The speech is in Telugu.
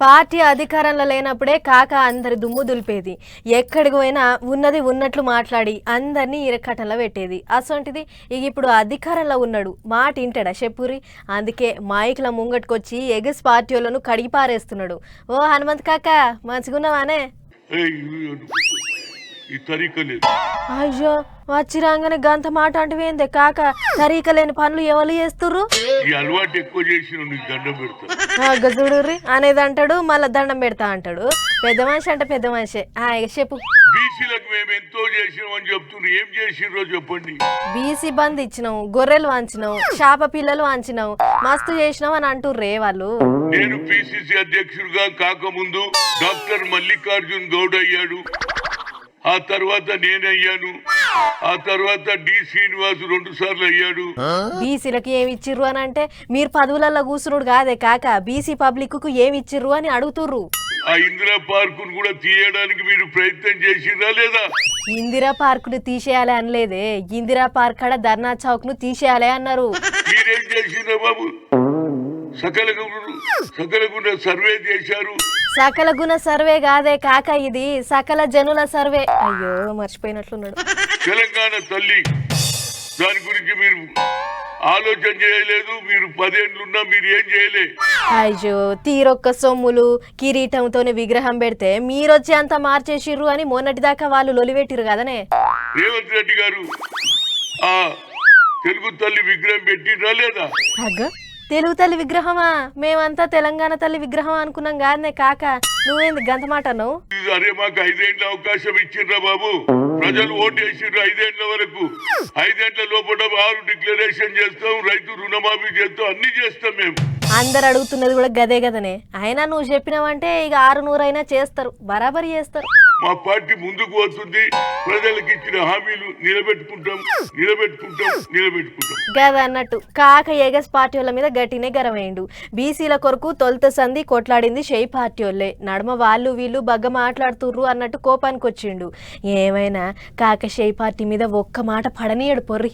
పార్టీ అధికారంలో లేనప్పుడే కాక అందరి దుమ్ము దులిపేది. ఎక్కడికి పోయినా ఉన్నది ఉన్నట్లు మాట్లాడి అందరినీ ఇరకట్టంలో పెట్టేది. అసొంటిది ఇక ఇప్పుడు అధికారంలో ఉన్నాడు, మాట ఇంటాడా చెప్పురి. అందుకే మైక్ల ముంగట్టుకొచ్చి ఎగస్ పార్టీ వాళ్ళను కడిగి పారేస్తున్నాడు. ఓ హనుమంత్ కాక మంచిగున్నావానే? అయ్యో వచ్చి రాగానే గంత మాట అంటవేందే కాక? తరీక లేని పనులు ఎవరు చేస్తుర్రు? గజుడుర్రి అనేది అంటాడు, మళ్ళా దండం పెడతా అంటాడు. పెద్ద మనిషి అంటే పెద్ద మనిషి. చెప్పు. బీసీ బంద్ ఇచ్చినాం, గొర్రెలు వాంచినాం, చేప పిల్లలు వాంచినాం, మస్తు చేసినాం అని అంటుర్రే వాళ్ళు. నేను పిసిసి అధ్యక్షుడిగా కాకముందు డాక్టర్ మల్లికార్జున్ గౌడ్ అయ్యాడు, ఆ తర్వాత నేనయ్యాను, ఆ తర్వాత డి శ్రీనివాస్ 2 సార్లు అయ్యాడు. బీసీలకు ఏమి ఇచ్చిర్రు అని అంటే మీరు పదవులలో కూర్చున్నాడు కాదే కాక, బీసీ పబ్లిక్ కు ఏమి ఇచ్చిర్రు అని అడుగుతుర్రు. ఆ ఇందిరా పార్క్ ను కూడా తీయడానికి మీరు ప్రయత్నం చేసిర్రా లేదా? ఇందిరా పార్క్ ను తీసేయాలి అనలేదే, ఇందిరా పార్క్ కాడ ధర్నా చౌక్ ను తీసేయాలి అన్నారు. మీరేం చేసిండ్రా బాబు? సకల గుణ సర్వే చేశారు. సకల గుణ సర్వే కాదే కాక, ఇది సకల జనుల సర్వే. అయ్యో మర్చిపోయినట్లున్నాడు. తెలంగాణ తల్లి, దాని గురించి మీరు ఆలోచన చేయలేదు. మీరు 10 ఏళ్ళున్నా మీరు ఏం చేయలే. అయ్యో తీరొక్క సొమ్ములు కిరీటంతోనే విగ్రహం పెడితే మీరొచ్చి అంతా మార్చేసిర్రు అని మొన్నటిదాకా వాళ్ళు లొలిపెట్టిరు కదనే. రేవంత్ రెడ్డి గారు ఆ తెలుగు తల్లి విగ్రహం పెట్టిరా లేదా? తెలుగు తల్లి విగ్రహమా? మేమంతా తెలంగాణ తల్లి విగ్రహం అనుకున్నాం కాదనే కాక, నువ్వేంది గంత మాట అన్నావు? అరే మాకు 5 ఏళ్ళ అవకాశం ఇచ్చిండ్రా బాబు. ప్రజలు ఓటు వేసిండ్రు 5 ఏళ్ల వరకు. 5 ఏళ్ల లోపల 6 డిక్లరేషన్ చేస్తాం, రైతు రుణమాఫీ చేస్తాం, అన్ని చేస్తాం మేము. అందరు అడుగుతున్నది కూడా గదే గదనే. అయినా నువ్వు చెప్పినావంటే ఇక 600 అయినా చేస్తారు, బరాబరి చేస్తారు. మా పార్టీ ముందుకు వస్తుంది. ప్రజలకు ఇచ్చిన హామీలు నిలబెట్టుకుంటాం. గద అన్నట్టు కాక ఏగస్ పార్టీ వాళ్ళ మీద గట్టినే గరమైండు. బీసీల కొరకు తొలుత సంధి కొట్లాడింది షెయి పార్టీ వాళ్ళే, నడమ వాళ్ళు వీళ్ళు బగ్గ మాట్లాడుతుర్రు అన్నట్టు కోపానికి వచ్చిండు. ఏమైనా కాక షెయి పార్టీ మీద ఒక్క మాట పడనీయడు పొర్రి.